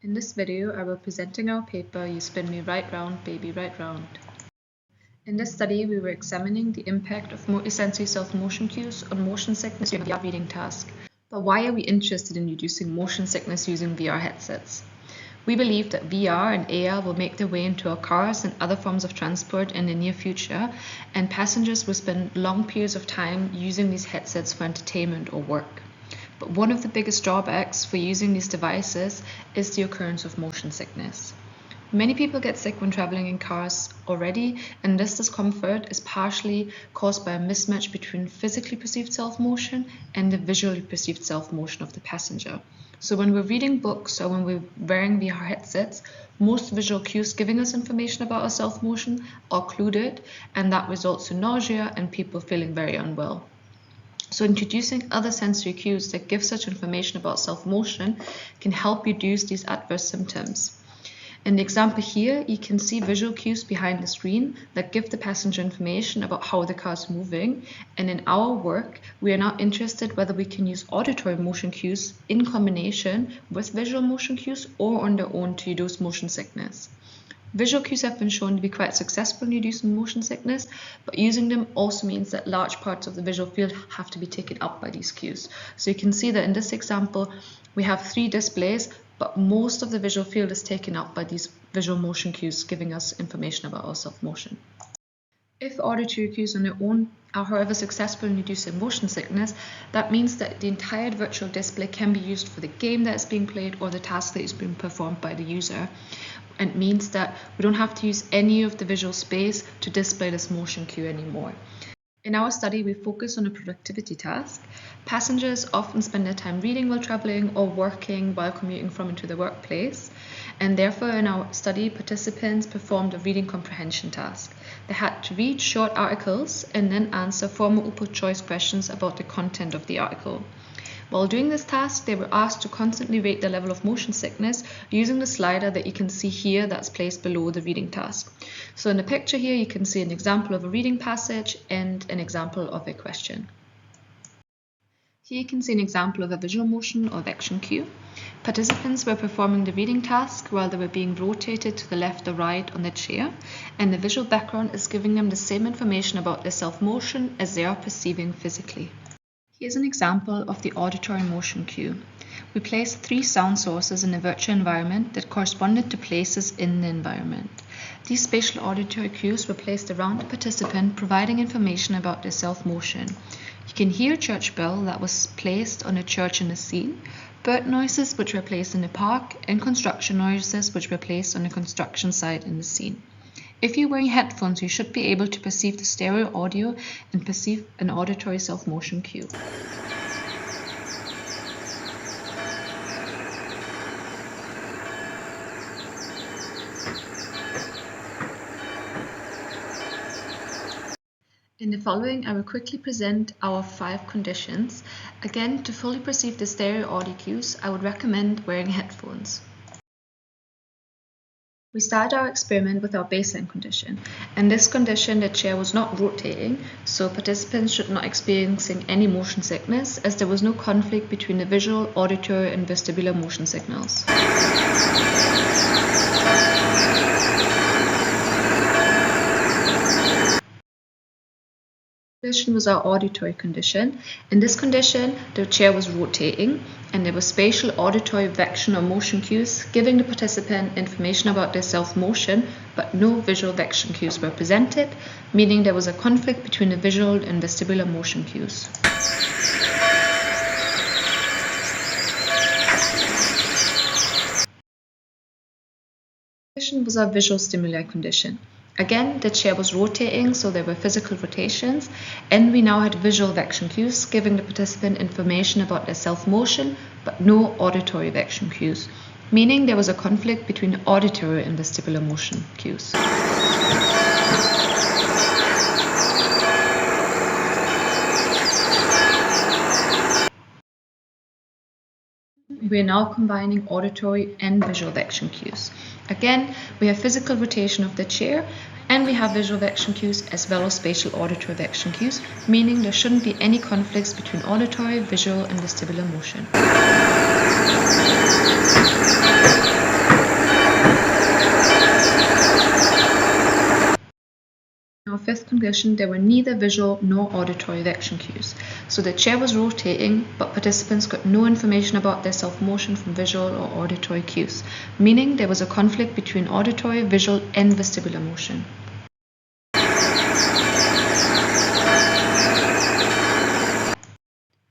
In this video, I will be presenting our paper, You Spin Me Right Round, Baby Right Round. In this study, we were examining the impact of multisensory self-motion cues on motion sickness during a VR reading task. But why are we interested in reducing motion sickness using VR headsets? We believe that VR and AR will make their way into our cars and other forms of transport in the near future, and passengers will spend long periods of time using these headsets for entertainment or work. But one of the biggest drawbacks for using these devices is the occurrence of motion sickness. Many people get sick when traveling in cars already, and this discomfort is partially caused by a mismatch between physically perceived self-motion and the visually perceived self-motion of the passenger. So when we're reading books or when we're wearing VR headsets, most visual cues giving us information about our self-motion are occluded, and that results in nausea and people feeling very unwell. So introducing other sensory cues that give such information about self-motion can help reduce these adverse symptoms. In the example here, you can see visual cues behind the screen that give the passenger information about how the car is moving. And in our work, we are now interested whether we can use auditory motion cues in combination with visual motion cues or on their own to reduce motion sickness. Visual cues have been shown to be quite successful in reducing motion sickness, but using them also means that large parts of the visual field have to be taken up by these cues. So you can see that in this example, we have 3 displays, but most of the visual field is taken up by these visual motion cues, giving us information about our self-motion. If auditory cues on their own are, however, successful in reducing motion sickness, that means that the entire virtual display can be used for the game that is being played or the task that is being performed by the user. And it means that we don't have to use any of the visual space to display this motion cue anymore. In our study, we focus on a productivity task. Passengers often spend their time reading while traveling or working while commuting from and to the workplace. And therefore, in our study, participants performed a reading comprehension task. They had to read short articles and then answer four multiple choice questions about the content of the article. While doing this task, they were asked to constantly rate the level of motion sickness using the slider that you can see here that's placed below the reading task. So in the picture here, you can see an example of a reading passage and an example of a question. Here you can see an example of a visual motion or vection cue. Participants were performing the reading task while they were being rotated to the left or right on the chair, and the visual background is giving them the same information about their self-motion as they are perceiving physically. Here's an example of the auditory motion cue. We placed 3 sound sources in a virtual environment that corresponded to places in the environment. These spatial auditory cues were placed around the participant, providing information about their self-motion. You can hear a church bell that was placed on a church in the scene, bird noises which were placed in the park, and construction noises which were placed on a construction site in the scene. If you're wearing headphones, you should be able to perceive the stereo audio and perceive an auditory self-motion cue. In the following, I will quickly present our 5 conditions. Again, to fully perceive the stereo audio cues, I would recommend wearing headphones. We started our experiment with our baseline condition. In this condition, the chair was not rotating, so participants should not experiencing any motion sickness, as there was no conflict between the visual, auditory, and vestibular motion signals. Condition was our auditory condition. In this condition, the chair was rotating and there were spatial auditory vection or motion cues giving the participant information about their self-motion, but no visual vection cues were presented, meaning there was a conflict between the visual and vestibular motion cues. Condition was our visual stimuli condition. Again, the chair was rotating, so there were physical rotations, and we now had visual vection cues giving the participant information about their self-motion, but no auditory vection cues, meaning there was a conflict between the auditory and vestibular motion cues. We are now combining auditory and visual vection cues. Again, we have physical rotation of the chair and we have visual vection cues as well as spatial auditory vection cues, meaning there shouldn't be any conflicts between auditory, visual and vestibular motion. conclusion, there were neither visual nor auditory vection cues. So the chair was rotating, but participants got no information about their self-motion from visual or auditory cues, meaning there was a conflict between auditory, visual, and vestibular motion.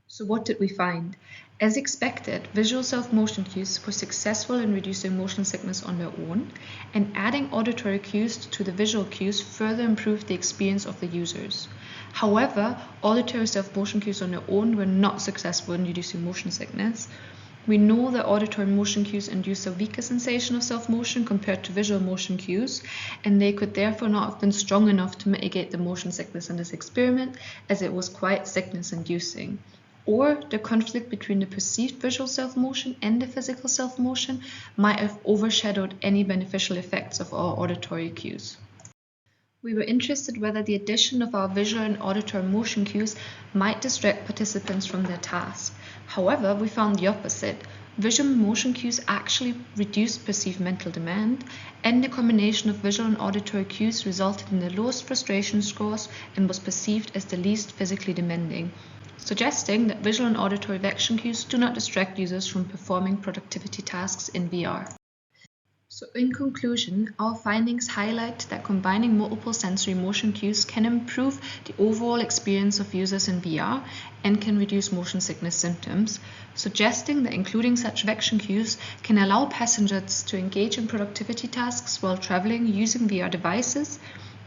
So what did we find? As expected, visual self-motion cues were successful in reducing motion sickness on their own, and adding auditory cues to the visual cues further improved the experience of the users. However, auditory self-motion cues on their own were not successful in reducing motion sickness. We know that auditory motion cues induce a weaker sensation of self-motion compared to visual motion cues, and they could therefore not have been strong enough to mitigate the motion sickness in this experiment, as it was quite sickness-inducing. Or the conflict between the perceived visual self-motion and the physical self-motion might have overshadowed any beneficial effects of our auditory cues. We were interested whether the addition of our visual and auditory motion cues might distract participants from their task. However, we found the opposite. Visual motion cues actually reduced perceived mental demand, and the combination of visual and auditory cues resulted in the lowest frustration scores and was perceived as the least physically demanding, suggesting that visual and auditory vection cues do not distract users from performing productivity tasks in VR. So in conclusion, our findings highlight that combining multiple sensory motion cues can improve the overall experience of users in VR and can reduce motion sickness symptoms, suggesting that including such vection cues can allow passengers to engage in productivity tasks while traveling using VR devices,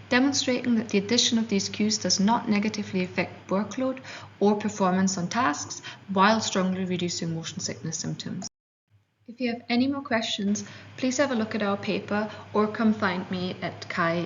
demonstrating that the addition of these cues does not negatively affect workload or performance on tasks while strongly reducing motion sickness symptoms. If you have any more questions, please have a look at our paper or come find me at Kai